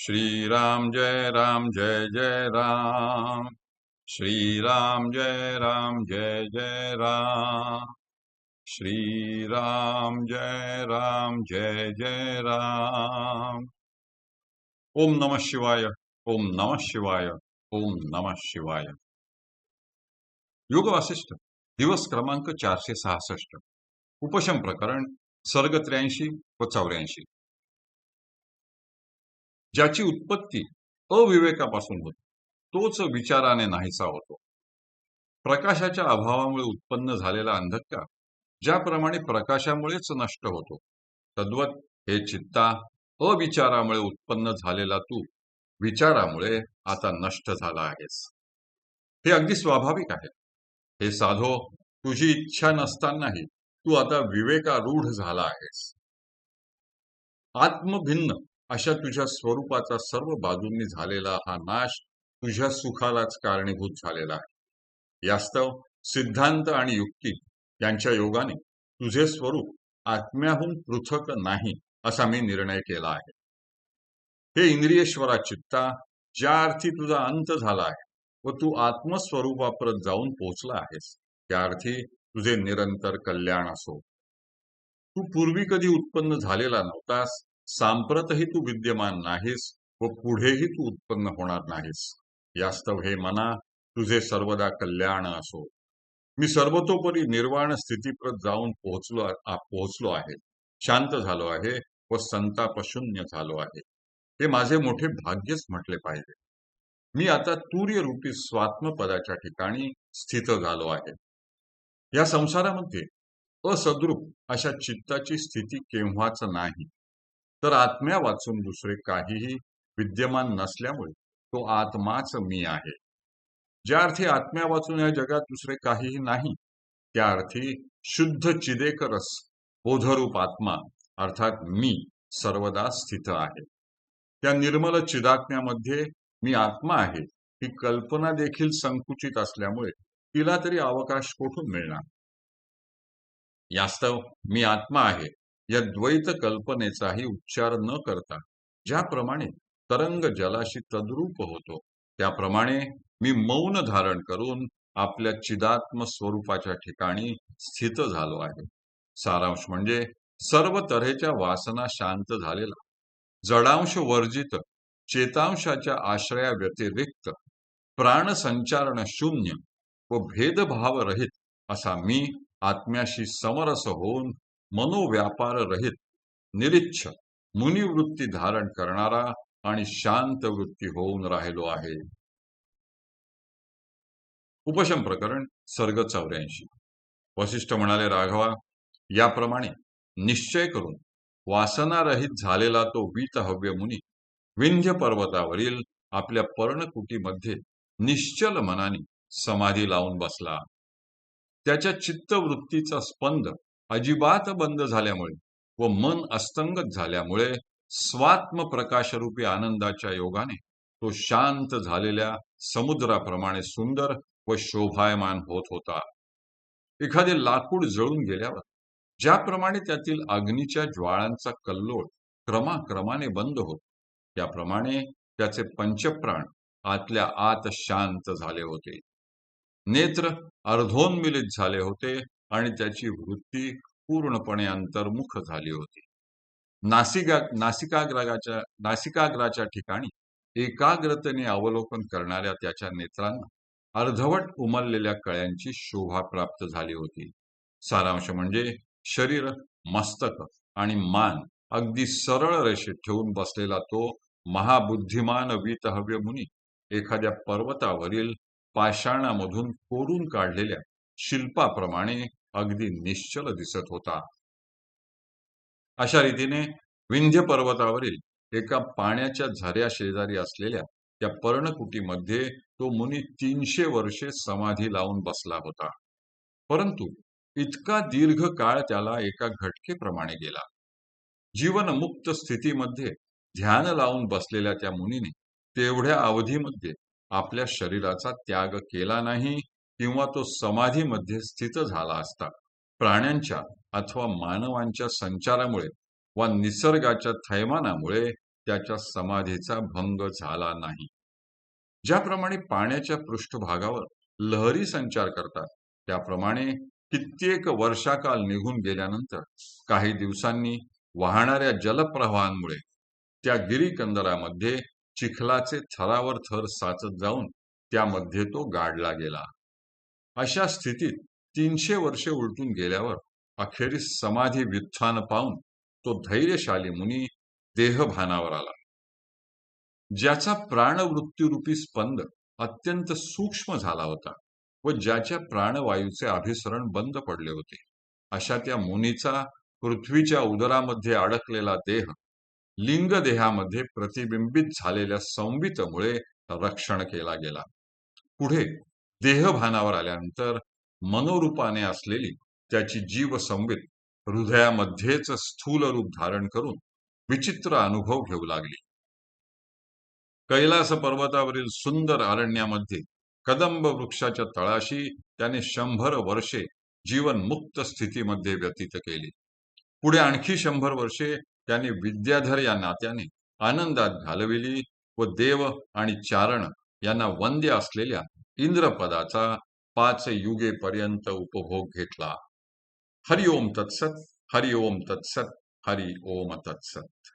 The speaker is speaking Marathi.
श्री राम जय जय राम। श्री राम जय जय राम। श्री राम जय जय राम। ओम नमः शिवाय। ओम नमः शिवाय। ओम नमः शिवाय। योग वासिष्ठ दिवस क्रमांक 466। उपशम प्रकरण सर्ग 83 व 84। ज्याची उत्पत्ती अविवेकापासून होते तोच विचाराने नाहीसा होतो। प्रकाशाच्या अभावामुळे उत्पन्न झालेला अंधकार ज्याप्रमाणे प्रकाशामुळेच नष्ट होतो, तद्वत हे चित्ता अविचारामुळे उत्पन्न झालेला तू विचारामुळे आता नष्ट झाला आहेस। हे अगदी स्वाभाविक आहे। हे साधो, तुझी इच्छा नसतानाही तू आता विवेकारूढ झाला आहेस। आत्मभिन्न अशा तुझ्या स्वरूपाचा सर्व बाजूंनी झालेला हा नाश तुझ्या सुखालाच कारणीभूत झालेला आहे। यास्तव सिद्धांत आणि युक्ती यांच्या योगाने तुझे स्वरूप आत्म्याहून पृथक नाही असा मी निर्णय केला आहे। हे इंद्रियेश्वरा चित्ता, ज्या अर्थी तुझा अंत झाला आहे व तू आत्मस्वरूपाप्रत जाऊन पोचला आहेस, त्या अर्थी तुझे निरंतर कल्याण असो। तू पूर्वी कधी उत्पन्न झालेला नव्हतास, सांप्रतही तू विद्यमान नाहीस व पुढेही तू उत्पन्न होणार नाहीस। यास्तव हे मना, तुझे सर्वदा कल्याण असो। मी सर्वतोपरी निर्वाण स्थितीप्रत जाऊन पोहोचलो आहे, शांत झालो आहे व संतापशून्य झालो आहे। हे माझे मोठे भाग्यच म्हटले पाहिजे। मी आता तूर्य रूपी स्वात्मपदाच्या ठिकाणी स्थित झालो आहे। या संसारामध्ये असद्रूप अशा चित्ताची स्थिती केव्हाच नाही, तर आत्म्या वाचून दुसरे काहीही विद्यमान नसल्यामुळे तो आत्माच मी आहे। ज्या अर्थी आत्म्या वाचून या जगात दुसरे काहीही नाही, त्या अर्थी शुद्ध चिदेक रस बोधरूप आत्मा अर्थात मी सर्वदा स्थित आहे। त्या निर्मल चिदात्म्यामध्ये मी आत्मा आहे ही कल्पना देखील संकुचित असल्यामुळे तिला तरी अवकाश कोठून मिळणार। यास्तव मी आत्मा आहे या द्वैत कल्पनेचाही उच्चार न करता ज्याप्रमाणे तरंग जलाशी तद्रूप होतो, त्याप्रमाणे मी मौन धारण करून आपल्या चिदात्म स्वरूपाच्या ठिकाणी स्थित झालो आहे। सारांश म्हणजे सर्व तऱ्हेच्या वासना शांत झालेला, जडांश वर्जित, चेतांशाच्या आश्रया व्यतिरिक्त, प्राणसंचारण शून्य व भेदभाव रहित असा मी आत्म्याशी समरस होऊन मनोव्यापार रहित, निरिच्छ, मुनिवृत्ती धारण करणारा आणि शांत वृत्ती होऊन राहिलो आहे। उपशम प्रकरण सर्ग 84। वसिष्ठ म्हणाले, राघवा, याप्रमाणे निश्चय करून वासनारहित झालेला तो वीतहव्य मुनी विंध्य पर्वतावरील आपल्या पर्णकुटीमध्ये निश्चल मनाने समाधी लावून बसला। त्याच्या चित्तवृत्तीचा स्पंद अजिबात बंद झाल्यामुळे व मन अस्तंगत झाल्यामुळे स्वात्म प्रकाशरूपी आनंदाच्या योगाने तो शांत झालेल्या समुद्राप्रमाणे सुंदर व शोभायमान होत होता। एखादे लाकूड जळून गेल्यावर ज्याप्रमाणे त्यातील अग्नीच्या ज्वाळांचा कल्लोळ क्रमाक्रमाने बंद होतो, त्याप्रमाणे त्याचे पंचप्राण आतल्या आत शांत झाले होते। नेत्र अर्धोन्मिलित झाले होते आणि त्याची वृत्ती पूर्णपणे अंतर्मुख झाली होती। नासिकाग्राच्या ठिकाणी एकाग्रतेने अवलोकन करणाऱ्या त्याच्या नेत्रांना अर्धवट उमललेल्या कळ्यांची शोभा प्राप्त झाली होती। सारांश म्हणजे शरीर, मस्तक आणि मान अगदी सरळ रेषेत ठेवून बसलेला तो महाबुद्धिमान वीतहव्य मुनी एखाद्या पर्वतावरील पाषाणामधून कोरून काढलेल्या शिल्पाप्रमाणे अगदी निश्चल दिसत होता। अशा रीतीने विंध्य पर्वतावरील एका पाण्याच्या झऱ्या शेजारी असलेल्या त्या पर्णकुटीमध्ये तो मुनी 300 वर्षे समाधी लावून बसला होता। परंतु इतका दीर्घ काळ त्याला एका घटकेप्रमाणे गेला। जीवनमुक्त स्थितीमध्ये ध्यान लावून बसलेल्या त्या मुनीने तेवढ्या अवधीमध्ये आपल्या शरीराचा त्याग केला नाही, किंवा तो समाधीमध्ये स्थित झाला असता प्राण्यांच्या अथवा मानवांच्या संचारामुळे वा निसर्गाच्या थैमानामुळे त्याच्या समाधीचा भंग झाला नाही. ज्याप्रमाणे पाण्याच्या पृष्ठभागावर लहरी संचार करतात, त्याप्रमाणे कित्येक वर्षाकाल निघून गेल्यानंतर काही दिवसांनी वाहणाऱ्या जलप्रवाहांमुळे त्या गिरीकंदरामध्ये चिखलाचे थरावर थर साचत जाऊन त्यामध्ये तो गाडला गेला. अशा स्थितीत 300 वर्षे उलटून गेल्यावर अखेरीस समाधी व्युत्थान पाहून तो धैर्यशाली मुनी देहभानावर आला. ज्याचा प्राणवृत्तीरूपी स्पंद अत्यंत सूक्ष्म झाला होता व ज्याच्या प्राणवायूचे अभिसरण बंद पडले होते, अशा त्या मुनीचा पृथ्वीच्या उदरामध्ये अडकलेला देह लिंगदेहामध्ये प्रतिबिंबित झालेल्या संवितमुळे रक्षण केला गेला. पुढे देहभानावर आल्यानंतर मनोरूपाने असलेली त्याची जीव संवित हृदयामध्येच स्थूल रूप धारण करून विचित्र अनुभव घेऊ लागली. कैलास पर्वतावरील सुंदर अरण्यामध्ये कदंब वृक्षाच्या तळाशी त्याने 100 वर्षे जीवनमुक्त स्थितीमध्ये व्यतीत केली. पुढे आणखी 100 वर्षे त्याने विद्याधर या नात्याने आनंदात घालविली व देव आणि चारण यांना वंद्य असलेल्या इंद्रपदाचा 5 युगेपर्यंत उपभोग घेतला. हरि ओम तत्सत, हरि ओम तत्सत, हरि ओम तत्सत.